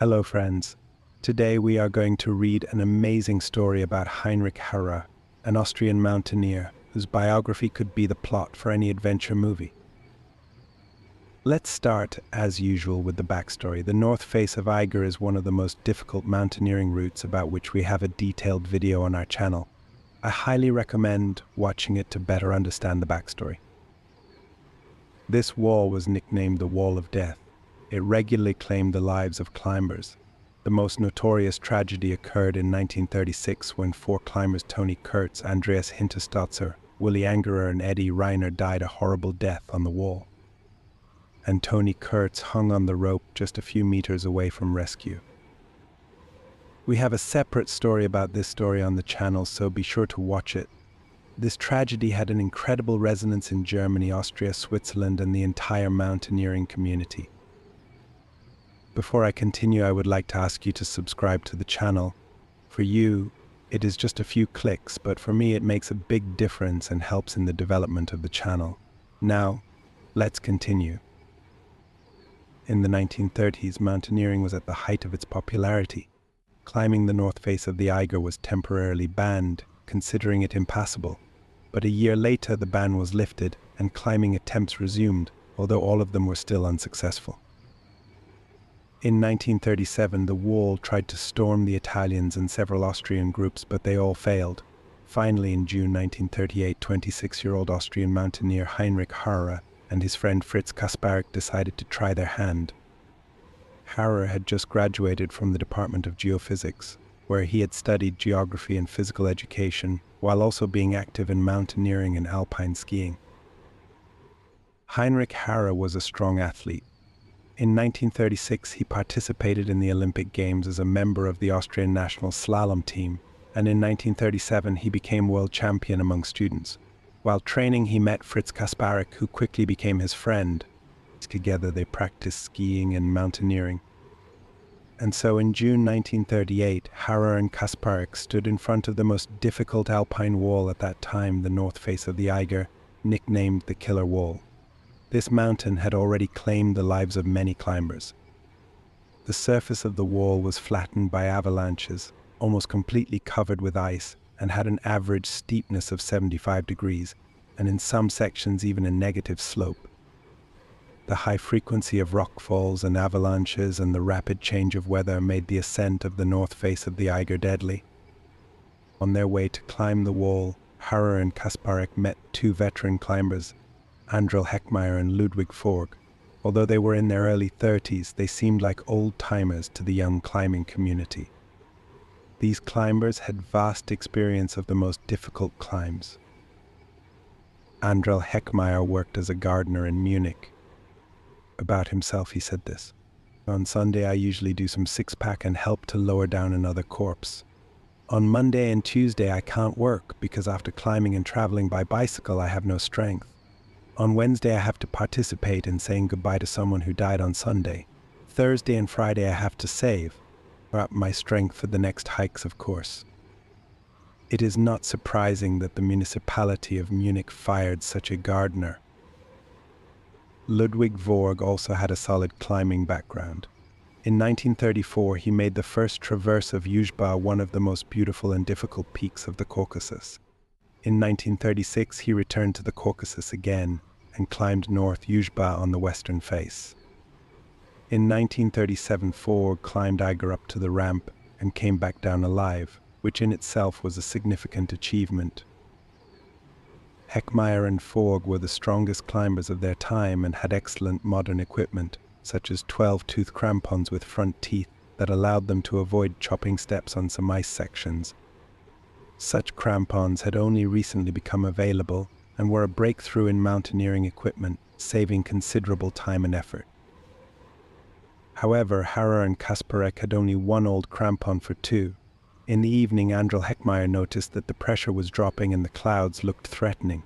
Hello friends. Today we are going to read an amazing story about Heinrich Harrer, an Austrian mountaineer whose biography could be the plot for any adventure movie. Let's start, as usual, with the backstory. The north face of Eiger is one of the most difficult mountaineering routes about which we have a detailed video on our channel. I highly recommend watching it to better understand the backstory. This wall was nicknamed the Wall of Death. It regularly claimed the lives of climbers. The most notorious tragedy occurred in 1936 when four climbers Tony Kurtz, Andreas Hinterstotzer, Willy Angerer and Eddie Reiner died a horrible death on the wall. And Tony Kurtz hung on the rope just a few meters away from rescue. We have a separate story about this story on the channel, so be sure to watch it. This tragedy had an incredible resonance in Germany, Austria, Switzerland, and the entire mountaineering community. Before I continue, I would like to ask you to subscribe to the channel. For you, it is just a few clicks, but for me it makes a big difference and helps in the development of the channel. Now, let's continue. In the 1930s, mountaineering was at the height of its popularity. Climbing the north face of the Eiger was temporarily banned, considering it impassable. But a year later, the ban was lifted and climbing attempts resumed, although all of them were still unsuccessful. In 1937, the Wall tried to storm the Italians and several Austrian groups, but they all failed. Finally, in June 1938, 26-year-old Austrian mountaineer Heinrich Harrer and his friend Fritz Kasparek decided to try their hand. Harrer had just graduated from the Department of Geophysics, where he had studied geography and physical education, while also being active in mountaineering and alpine skiing. Heinrich Harrer was a strong athlete. In 1936, he participated in the Olympic Games as a member of the Austrian national slalom team, and in 1937 he became world champion among students. While training, he met Fritz Kasparek, who quickly became his friend. Together they practiced skiing and mountaineering. And so in June 1938, Harrer and Kasparek stood in front of the most difficult alpine wall at that time, the north face of the Eiger, nicknamed the Killer Wall. This mountain had already claimed the lives of many climbers. The surface of the wall was flattened by avalanches, almost completely covered with ice, and had an average steepness of 75 degrees, and in some sections even a negative slope. The high frequency of rockfalls and avalanches and the rapid change of weather made the ascent of the north face of the Eiger deadly. On their way to climb the wall, Harrer and Kasparek met two veteran climbers, Andrel Heckmeyer and Ludwig Forg. Although they were in their early 30s, they seemed like old-timers to the young climbing community. These climbers had vast experience of the most difficult climbs. Andrel Heckmeyer worked as a gardener in Munich. About himself, he said this: "On Sunday I usually do some six-pack and help to lower down another corpse. On Monday and Tuesday I can't work because after climbing and traveling by bicycle I have no strength. On Wednesday I have to participate in saying goodbye to someone who died on Sunday. Thursday and Friday I have to save up my strength for the next hikes, of course." It is not surprising that the municipality of Munich fired such a gardener. Ludwig Forg also had a solid climbing background. In 1934 he made the first traverse of Yuzhba, one of the most beautiful and difficult peaks of the Caucasus. In 1936 he returned to the Caucasus again and climbed North Yuzhba on the western face. In 1937 Forg climbed Eiger up to the ramp and came back down alive, which in itself was a significant achievement. Heckmeyer and Forg were the strongest climbers of their time and had excellent modern equipment, such as 12-tooth crampons with front teeth that allowed them to avoid chopping steps on some ice sections. Such crampons had only recently become available and were a breakthrough in mountaineering equipment, saving considerable time and effort. However, Harrer and Kasparek had only one old crampon for two. In the evening, Andrel Heckmeyer noticed that the pressure was dropping and the clouds looked threatening.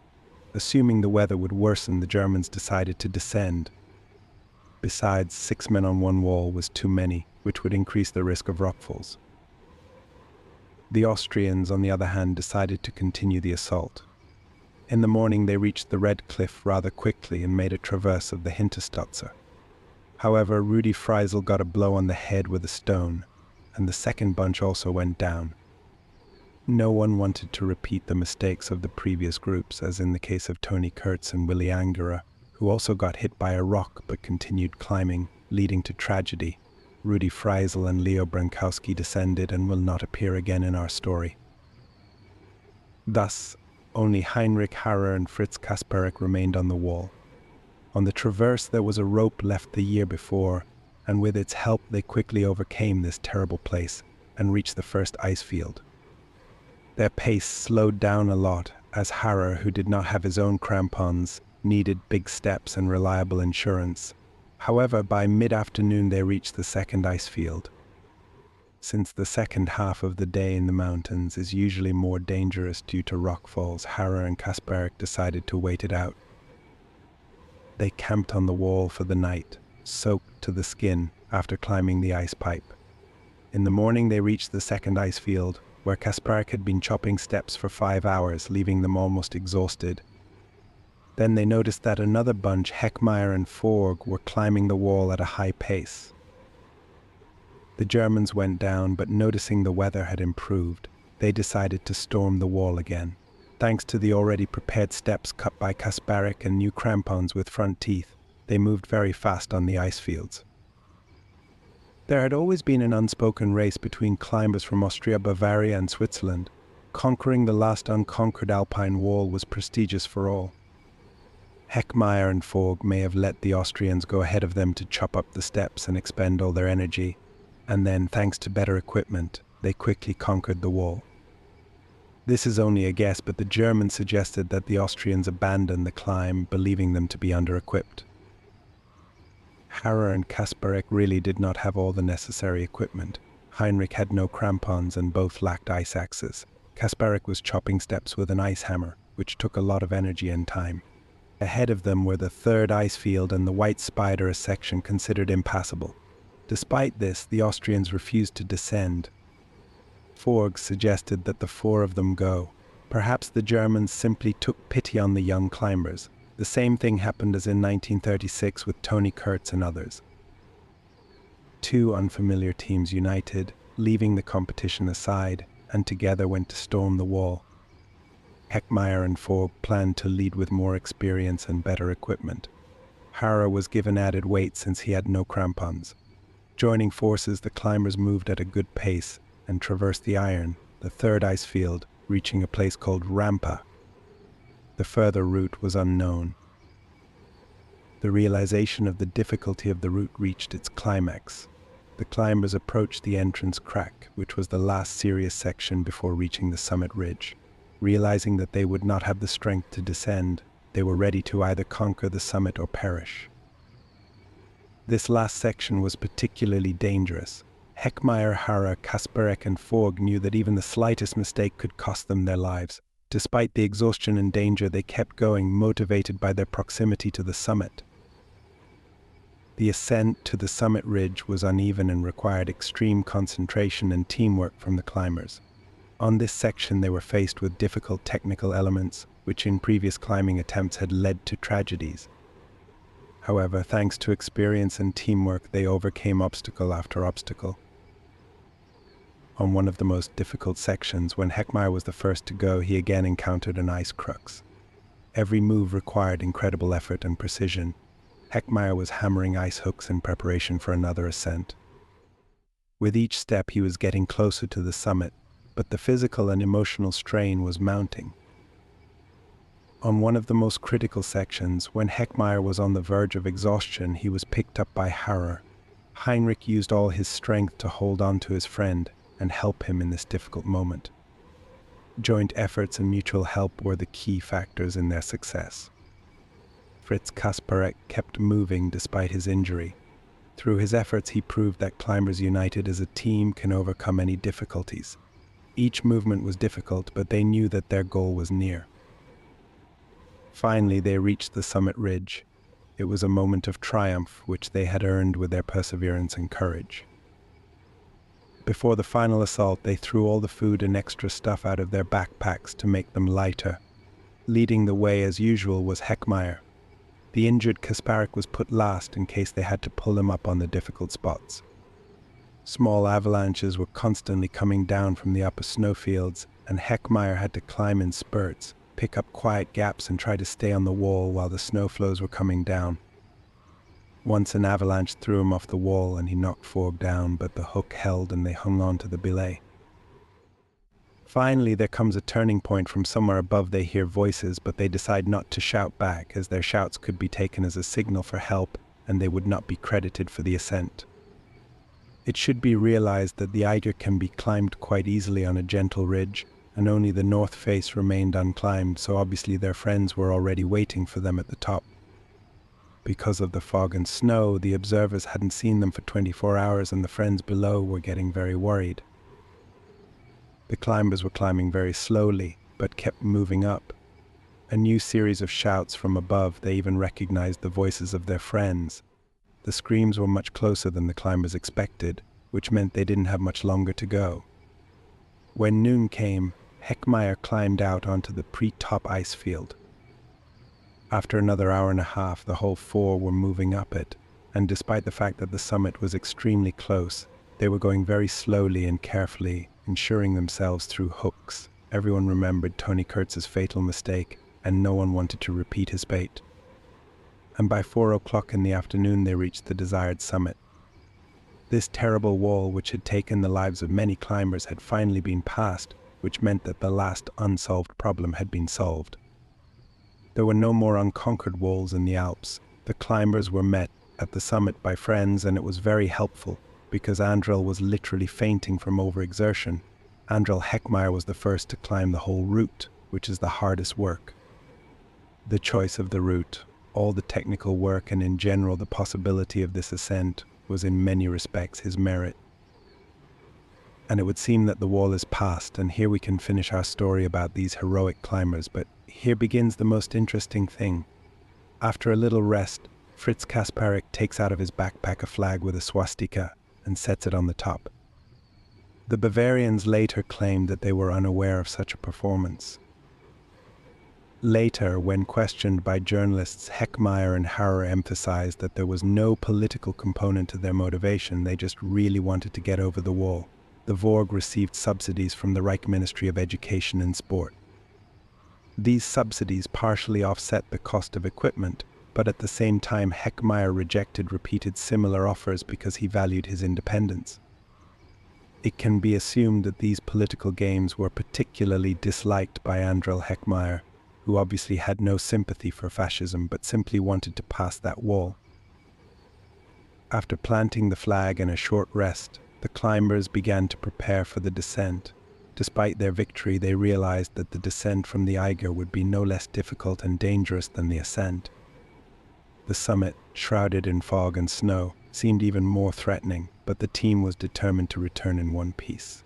Assuming the weather would worsen, the Germans decided to descend. Besides, 6 men on one wall was too many, which would increase the risk of rockfalls. The Austrians, on the other hand, decided to continue the assault. In the morning they reached the Red Cliff rather quickly and made a traverse of the Hinterstotzer. However, Rudi Freisel got a blow on the head with a stone, and the second bunch also went down. No one wanted to repeat the mistakes of the previous groups, as in the case of Tony Kurtz and Willy Angera, who also got hit by a rock but continued climbing, leading to tragedy. Rudi Freisel and Leo Brankowski descended and will not appear again in our story. Thus, only Heinrich Harrer and Fritz Kasperek remained on the wall. On the traverse there was a rope left the year before, and with its help they quickly overcame this terrible place and reached the first ice field. Their pace slowed down a lot, as Harrer, who did not have his own crampons, needed big steps and reliable insurance. However, by mid-afternoon they reached the second ice field. Since the second half of the day in the mountains is usually more dangerous due to rockfalls, Harrer and Kasperek decided to wait it out. They camped on the wall for the night, soaked to the skin after climbing the ice pipe. In the morning they reached the second ice field, where Kasperek had been chopping steps for 5 hours, leaving them almost exhausted. Then they noticed that another bunch, Heckmeyer and Forg, were climbing the wall at a high pace. The Germans went down, but noticing the weather had improved, they decided to storm the wall again. Thanks to the already prepared steps cut by Kasperek and new crampons with front teeth, they moved very fast on the ice fields. There had always been an unspoken race between climbers from Austria, Bavaria, and Switzerland. Conquering the last unconquered alpine wall was prestigious for all. Heckmeyer and Forg may have let the Austrians go ahead of them to chop up the steps and expend all their energy, and then, thanks to better equipment, they quickly conquered the wall. This is only a guess, but the Germans suggested that the Austrians abandon the climb, believing them to be under-equipped. Harrer and Kasperek really did not have all the necessary equipment. Heinrich had no crampons and both lacked ice axes. Kasperek was chopping steps with an ice hammer, which took a lot of energy and time. Ahead of them were the third ice field and the White Spider, a section considered impassable. Despite this, the Austrians refused to descend. Forg suggested that the four of them go. Perhaps the Germans simply took pity on the young climbers. The same thing happened as in 1936 with Tony Kurtz and others. Two unfamiliar teams united, leaving the competition aside, and together went to storm the wall. Heckmeyer and Forg planned to lead with more experience and better equipment. Harrer was given added weight since he had no crampons. Joining forces, the climbers moved at a good pace and traversed the iron, the third ice field, reaching a place called Rampa. The further route was unknown. The realization of the difficulty of the route reached its climax. The climbers approached the entrance crack, which was the last serious section before reaching the summit ridge. Realizing that they would not have the strength to descend, they were ready to either conquer the summit or perish. This last section was particularly dangerous. Heckmeyer, Harrer, Kasperek, and Forg knew that even the slightest mistake could cost them their lives. Despite the exhaustion and danger, they kept going, motivated by their proximity to the summit. The ascent to the summit ridge was uneven and required extreme concentration and teamwork from the climbers. On this section, they were faced with difficult technical elements, which in previous climbing attempts had led to tragedies. However, thanks to experience and teamwork, they overcame obstacle after obstacle. On one of the most difficult sections, when Heckmeyer was the first to go, he again encountered an ice crux. Every move required incredible effort and precision. Heckmeyer was hammering ice hooks in preparation for another ascent. With each step, he was getting closer to the summit, but the physical and emotional strain was mounting. On one of the most critical sections, when Heckmeyer was on the verge of exhaustion, he was picked up by Harrer. Heinrich used all his strength to hold on to his friend and help him in this difficult moment. Joint efforts and mutual help were the key factors in their success. Fritz Kasperek kept moving despite his injury. Through his efforts, he proved that climbers united as a team can overcome any difficulties. Each movement was difficult, but they knew that their goal was near. Finally, they reached the summit ridge. It was a moment of triumph, which they had earned with their perseverance and courage. Before the final assault, they threw all the food and extra stuff out of their backpacks to make them lighter. Leading the way as usual was Heckmeyer. The injured Kasparek was put last in case they had to pull him up on the difficult spots. Small avalanches were constantly coming down from the upper snowfields, and Heckmeyer had to climb in spurts, pick up quiet gaps and try to stay on the wall while the snow floes were coming down. Once an avalanche threw him off the wall and he knocked Forg down, but the hook held and they hung on to the belay. Finally, there comes a turning point. From somewhere above they hear voices, but they decide not to shout back, as their shouts could be taken as a signal for help and they would not be credited for the ascent. It should be realized that the Eiger can be climbed quite easily on a gentle ridge, and only the north face remained unclimbed, so obviously their friends were already waiting for them at the top. Because of the fog and snow, the observers hadn't seen them for 24 hours and the friends below were getting very worried. The climbers were climbing very slowly, but kept moving up. A new series of shouts from above. They even recognized the voices of their friends. The screams were much closer than the climbers expected, which meant they didn't have much longer to go. When noon came, Heckmeyer climbed out onto the pre-top ice field. After another hour and a half, the whole four were moving up it, and despite the fact that the summit was extremely close, they were going very slowly and carefully, ensuring themselves through hooks. Everyone remembered Tony Kurtz's fatal mistake, and no one wanted to repeat his fate. And by 4 o'clock in the afternoon they reached the desired summit. This terrible wall, which had taken the lives of many climbers, had finally been passed, which meant that the last unsolved problem had been solved. There were no more unconquered walls in the Alps. The climbers were met at the summit by friends, and it was very helpful, because Andrel was literally fainting from overexertion. Andrel Heckmeyer was the first to climb the whole route, which is the hardest work. The choice of the route, all the technical work, and in general the possibility of this ascent was in many respects his merit. And it would seem that the wall is passed, and here we can finish our story about these heroic climbers, but here begins the most interesting thing. After a little rest, Fritz Kasparek takes out of his backpack a flag with a swastika and sets it on the top. The Bavarians later claimed that they were unaware of such a performance. Later, when questioned by journalists, Heckmeyer and Harrer emphasized that there was no political component to their motivation. They just really wanted to get over the wall. The Vorg received subsidies from the Reich Ministry of Education and Sport. These subsidies partially offset the cost of equipment, but at the same time Heckmeyer rejected repeated similar offers because he valued his independence. It can be assumed that these political games were particularly disliked by Andrel Heckmeyer, who obviously had no sympathy for fascism but simply wanted to pass that wall. After planting the flag and a short rest, the climbers began to prepare for the descent. Despite their victory, they realized that the descent from the Eiger would be no less difficult and dangerous than the ascent. The summit, shrouded in fog and snow, seemed even more threatening, but the team was determined to return in one piece.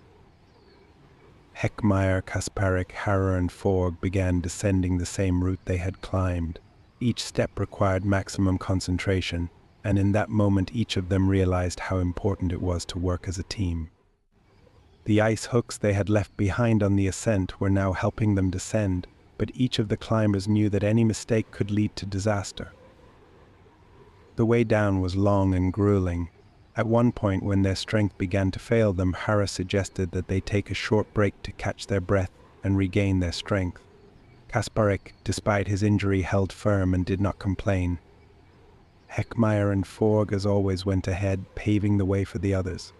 Heckmeyer, Kasparek, Harrer and Forg began descending the same route they had climbed. Each step required maximum concentration, and in that moment each of them realized how important it was to work as a team. The ice hooks they had left behind on the ascent were now helping them descend, but each of the climbers knew that any mistake could lead to disaster. The way down was long and grueling. At one point, when their strength began to fail them, Harrer suggested that they take a short break to catch their breath and regain their strength. Kasparek, despite his injury, held firm and did not complain. Heckmeyer and Forg, as always, went ahead, paving the way for the others.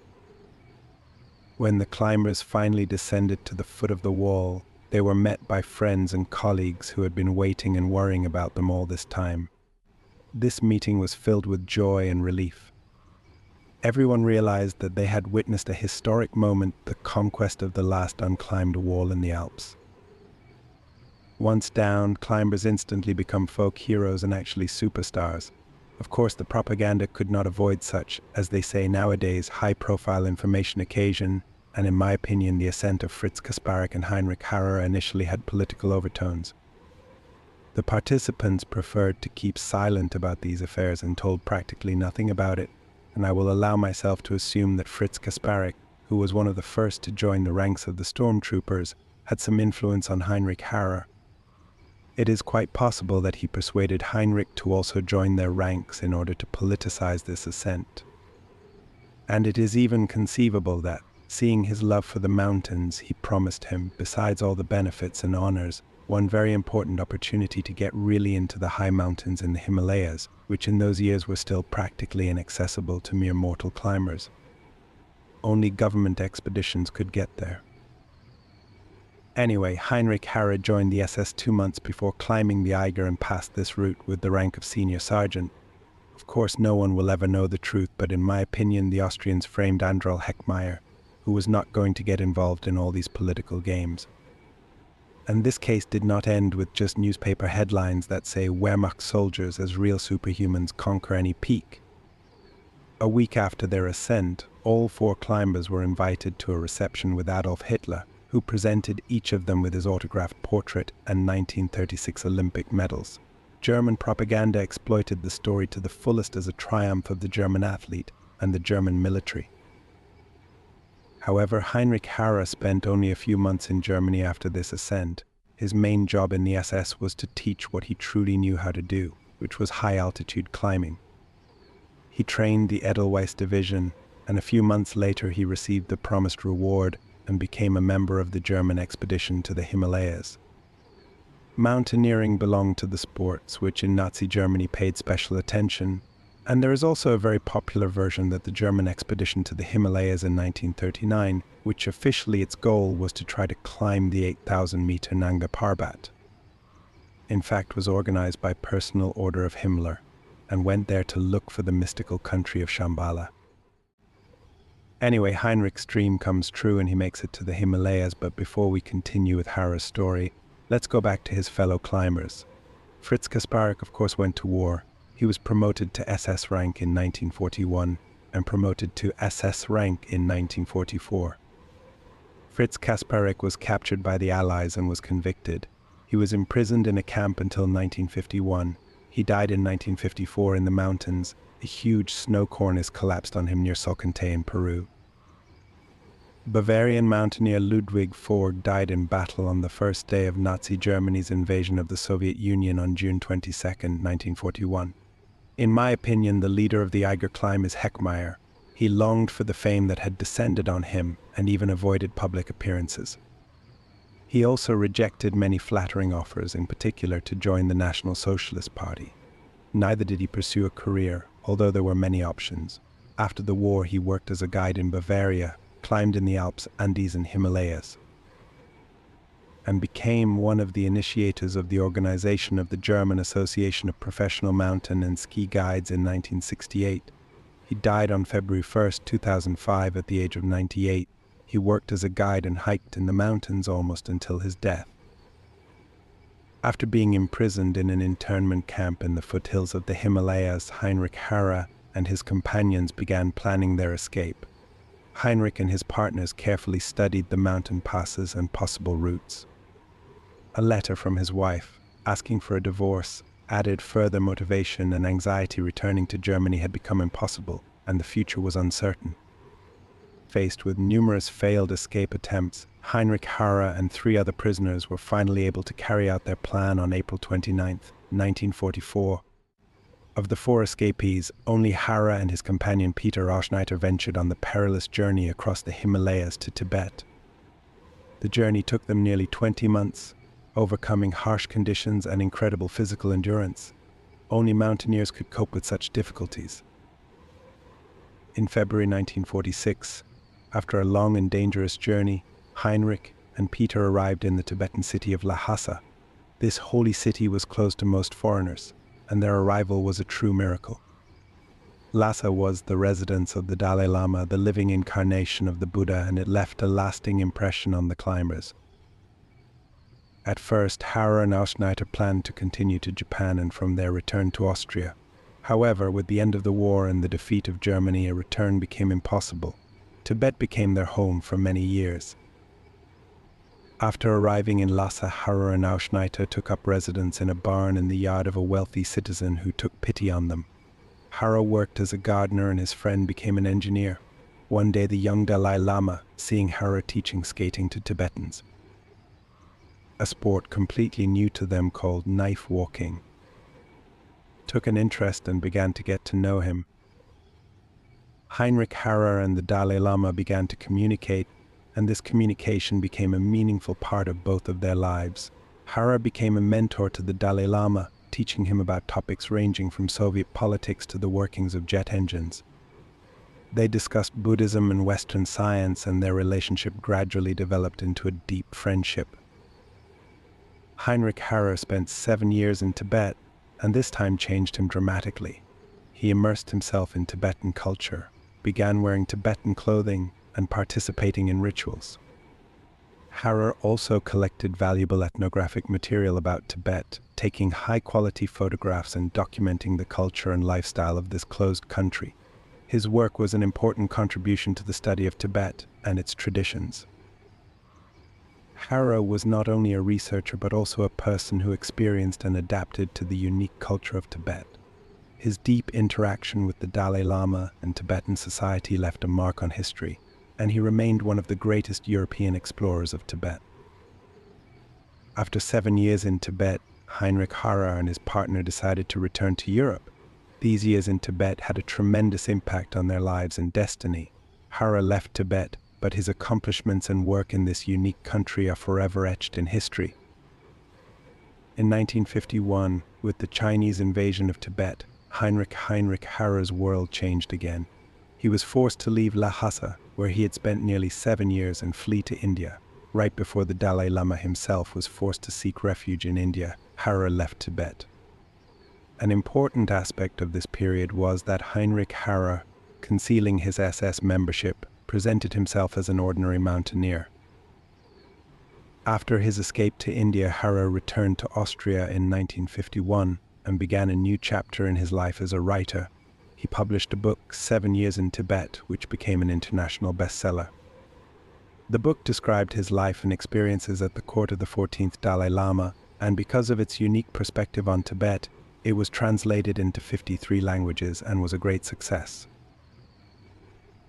When the climbers finally descended to the foot of the wall, they were met by friends and colleagues who had been waiting and worrying about them all this time. This meeting was filled with joy and relief. Everyone realized that they had witnessed a historic moment, the conquest of the last unclimbed wall in the Alps. Once down, climbers instantly become folk heroes and actually superstars. Of course, the propaganda could not avoid such, as they say nowadays, high-profile information occasion, and in my opinion the ascent of Fritz Kasparek and Heinrich Harrer initially had political overtones. The participants preferred to keep silent about these affairs and told practically nothing about it, and I will allow myself to assume that Fritz Kasparek, who was one of the first to join the ranks of the stormtroopers, had some influence on Heinrich Harrer. It is quite possible that he persuaded Heinrich to also join their ranks in order to politicize this ascent. And it is even conceivable that, seeing his love for the mountains, he promised him, besides all the benefits and honors, one very important opportunity to get really into the high mountains in the Himalayas, which in those years were still practically inaccessible to mere mortal climbers. Only government expeditions could get there. Anyway, Heinrich Harrer joined the SS 2 months before climbing the Eiger and passed this route with the rank of senior sergeant. Of course, no one will ever know the truth, but in my opinion, the Austrians framed Andral Heckmeyer, who was not going to get involved in all these political games. And this case did not end with just newspaper headlines that say Wehrmacht soldiers as real superhumans conquer any peak. A week after their ascent, all 4 climbers were invited to a reception with Adolf Hitler, who presented each of them with his autographed portrait and 1936 Olympic medals. German propaganda exploited the story to the fullest as a triumph of the German athlete and the German military. However, Heinrich Harrer spent only a few months in Germany after this ascent. His main job in the SS was to teach what he truly knew how to do, which was high-altitude climbing. He trained the Edelweiss Division, and a few months later he received the promised reward and became a member of the German expedition to the Himalayas. Mountaineering belonged to the sports which in Nazi Germany paid special attention, and there is also a very popular version that the German expedition to the Himalayas in 1939, which officially its goal was to try to climb the 8,000-meter Nanga Parbat, in fact was organized by personal order of Himmler, and went there to look for the mystical country of Shambhala. Anyway, Heinrich's dream comes true and he makes it to the Himalayas, but before we continue with Harrer's story, let's go back to his fellow climbers. Fritz Kasparek, of course, went to war. He was promoted to SS rank in 1941 and promoted to SS rank in 1944. Fritz Kasparek was captured by the Allies and was convicted. He was imprisoned in a camp until 1951. He died in 1954 in the mountains. A huge snow cornice collapsed on him near Salcantay in Peru. Bavarian mountaineer Ludwig Forg died in battle on the first day of Nazi Germany's invasion of the Soviet Union on June 22, 1941. In my opinion, the leader of the Eiger climb is Heckmeyer. He longed for the fame that had descended on him and even avoided public appearances. He also rejected many flattering offers, in particular to join the National Socialist Party. Neither did he pursue a career, although there were many options. After the war, he worked as a guide in Bavaria, climbed in the Alps, Andes, and Himalayas, and became one of the initiators of the organization of the German Association of Professional Mountain and Ski Guides in 1968. He died on February 1, 2005 at the age of 98. He worked as a guide and hiked in the mountains almost until his death. After being imprisoned in an internment camp in the foothills of the Himalayas, Heinrich Harrer and his companions began planning their escape. Heinrich and his partners carefully studied the mountain passes and possible routes. A letter from his wife, asking for a divorce, added further motivation, and anxiety. Returning to Germany had become impossible, and the future was uncertain. Faced with numerous failed escape attempts, Heinrich Harrer and 3 other prisoners were finally able to carry out their plan on April 29, 1944. Of the 4 escapees, only Harrer and his companion Peter Oschneiter ventured on the perilous journey across the Himalayas to Tibet. The journey took them nearly 20 months, overcoming harsh conditions and incredible physical endurance. Only mountaineers could cope with such difficulties. In February 1946, after a long and dangerous journey, Heinrich and Peter arrived in the Tibetan city of Lhasa. This holy city was closed to most foreigners, and their arrival was a true miracle. Lhasa was the residence of the Dalai Lama, the living incarnation of the Buddha, and it left a lasting impression on the climbers. At first, Harrer and Oschneiter planned to continue to Japan and from there return to Austria. However, with the end of the war and the defeat of Germany, a return became impossible. Tibet became their home for many years. After arriving in Lhasa, Harrer and Oschneiter took up residence in a barn in the yard of a wealthy citizen who took pity on them. Harrer worked as a gardener and his friend became an engineer. One day the young Dalai Lama, seeing Harrer teaching skating to Tibetans, a sport completely new to them called knife walking. Took an interest and began to get to know him. Heinrich Harrer and the Dalai Lama began to communicate, and this communication became a meaningful part of both of their lives. Harrer became a mentor to the Dalai Lama, teaching him about topics ranging from Soviet politics to the workings of jet engines. They discussed Buddhism and Western science, and their relationship gradually developed into a deep friendship. Heinrich Harrer spent 7 years in Tibet, and this time changed him dramatically. He immersed himself in Tibetan culture, began wearing Tibetan clothing, and participating in rituals. Harrer also collected valuable ethnographic material about Tibet, taking high-quality photographs and documenting the culture and lifestyle of this closed country. His work was an important contribution to the study of Tibet and its traditions. Harrer was not only a researcher but also a person who experienced and adapted to the unique culture of Tibet. His deep interaction with the Dalai Lama and Tibetan society left a mark on history, and he remained one of the greatest European explorers of Tibet. After 7 years in Tibet, Heinrich Harrer and his partner decided to return to Europe. These years in Tibet had a tremendous impact on their lives and destiny. Harrer left Tibet, but his accomplishments and work in this unique country are forever etched in history. In 1951, with the Chinese invasion of Tibet, Heinrich Harrer's world changed again. He was forced to leave Lhasa, where he had spent nearly 7 years, and flee to India. Right before the Dalai Lama himself was forced to seek refuge in India, Harrer left Tibet. An important aspect of this period was that Heinrich Harrer, concealing his SS membership, presented himself as an ordinary mountaineer. After his escape to India, Harrer returned to Austria in 1951 and began a new chapter in his life as a writer. He published a book, 7 Years in Tibet, which became an international bestseller. The book described his life and experiences at the court of the 14th Dalai Lama, and because of its unique perspective on Tibet, it was translated into 53 languages and was a great success.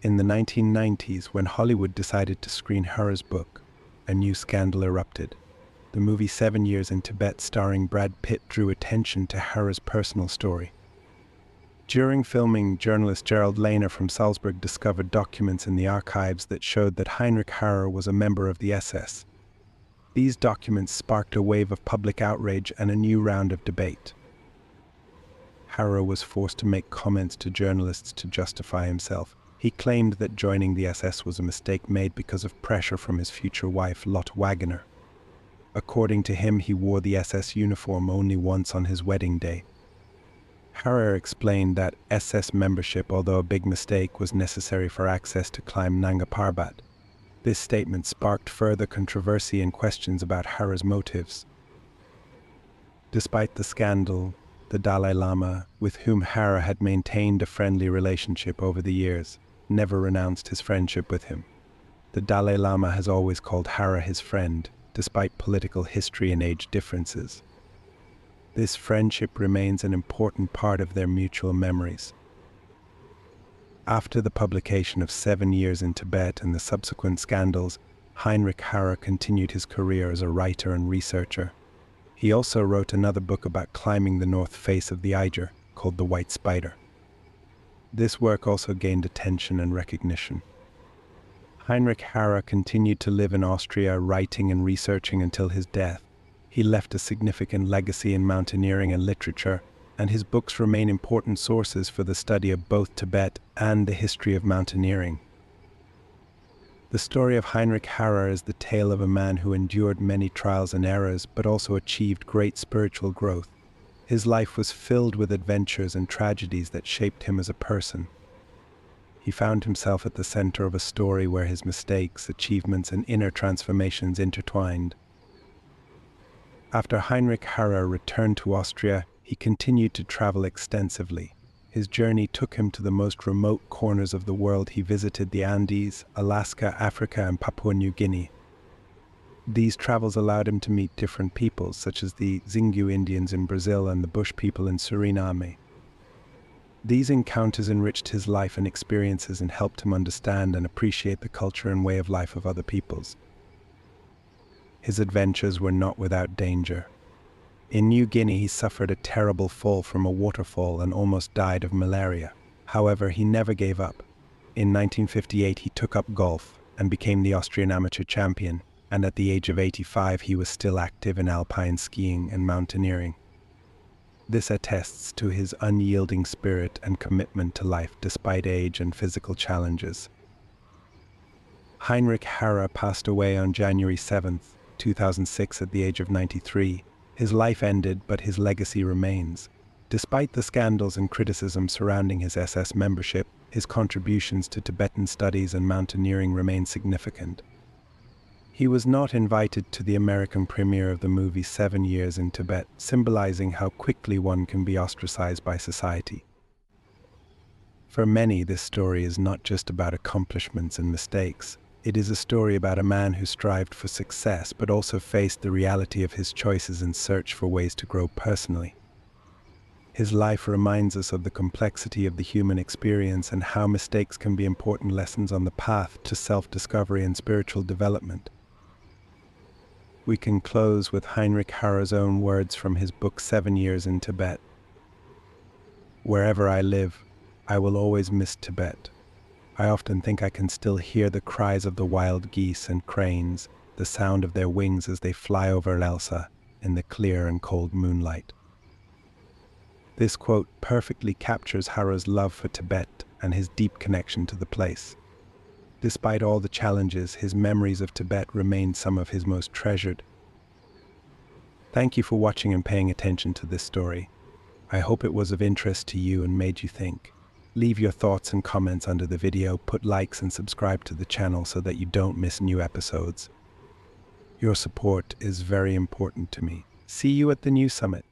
In the 1990s, when Hollywood decided to screen Harrer's book, a new scandal erupted. The movie 7 Years in Tibet, starring Brad Pitt, drew attention to Harrer's personal story. During filming, journalist Gerald Lehner from Salzburg discovered documents in the archives that showed that Heinrich Harrer was a member of the SS. These documents sparked a wave of public outrage and a new round of debate. Harrer was forced to make comments to journalists to justify himself. He claimed that joining the SS was a mistake made because of pressure from his future wife, Lotte Wagner. According to him, he wore the SS uniform only once on his wedding day. Harrer explained that SS membership, although a big mistake, was necessary for access to climb Nanga Parbat. This statement sparked further controversy and questions about Harrer's motives. Despite the scandal, the Dalai Lama, with whom Harrer had maintained a friendly relationship over the years, never renounced his friendship with him. The Dalai Lama has always called Harrer his friend, despite political history and age differences. This friendship remains an important part of their mutual memories. After the publication of 7 Years in Tibet and the subsequent scandals, Heinrich Harrer continued his career as a writer and researcher. He also wrote another book about climbing the north face of the Eiger, called The White Spider. This work also gained attention and recognition. Heinrich Harrer continued to live in Austria, writing and researching until his death. He left a significant legacy in mountaineering and literature, and his books remain important sources for the study of both Tibet and the history of mountaineering. The story of Heinrich Harrer is the tale of a man who endured many trials and errors, but also achieved great spiritual growth. His life was filled with adventures and tragedies that shaped him as a person. He found himself at the center of a story where his mistakes, achievements, and inner transformations intertwined. After Heinrich Harrer returned to Austria, he continued to travel extensively. His journey took him to the most remote corners of the world. He visited the Andes, Alaska, Africa, and Papua New Guinea. These travels allowed him to meet different peoples, such as the Xingu Indians in Brazil and the Bush people in Suriname. These encounters enriched his life and experiences and helped him understand and appreciate the culture and way of life of other peoples. his adventures were not without danger. In New Guinea, he suffered a terrible fall from a waterfall and almost died of malaria. However, he never gave up. In 1958, he took up golf and became the Austrian amateur champion, and at the age of 85, he was still active in alpine skiing and mountaineering. This attests to his unyielding spirit and commitment to life despite age and physical challenges. Heinrich Harrer passed away on January 7, 2006 at the age of 93. His life ended, but his legacy remains. Despite the scandals and criticism surrounding his SS membership, his contributions to Tibetan studies and mountaineering remain significant. He was not invited to the American premiere of the movie 7 Years in Tibet, symbolizing how quickly one can be ostracized by society. For many, this story is not just about accomplishments and mistakes. It is a story about a man who strived for success but also faced the reality of his choices in search for ways to grow personally. His life reminds us of the complexity of the human experience and how mistakes can be important lessons on the path to self-discovery and spiritual development. We can close with Heinrich Harrer's own words from his book 7 Years in Tibet. "Wherever I live, I will always miss Tibet. I often think I can still hear the cries of the wild geese and cranes, the sound of their wings as they fly over Lhasa in the clear and cold moonlight." This quote perfectly captures Harrer's love for Tibet and his deep connection to the place. Despite all the challenges, his memories of Tibet remain some of his most treasured. Thank you for watching and paying attention to this story. I hope it was of interest to you and made you think. Leave your thoughts and comments under the video, put likes and subscribe to the channel so that you don't miss new episodes. Your support is very important to me. See you at the new summit.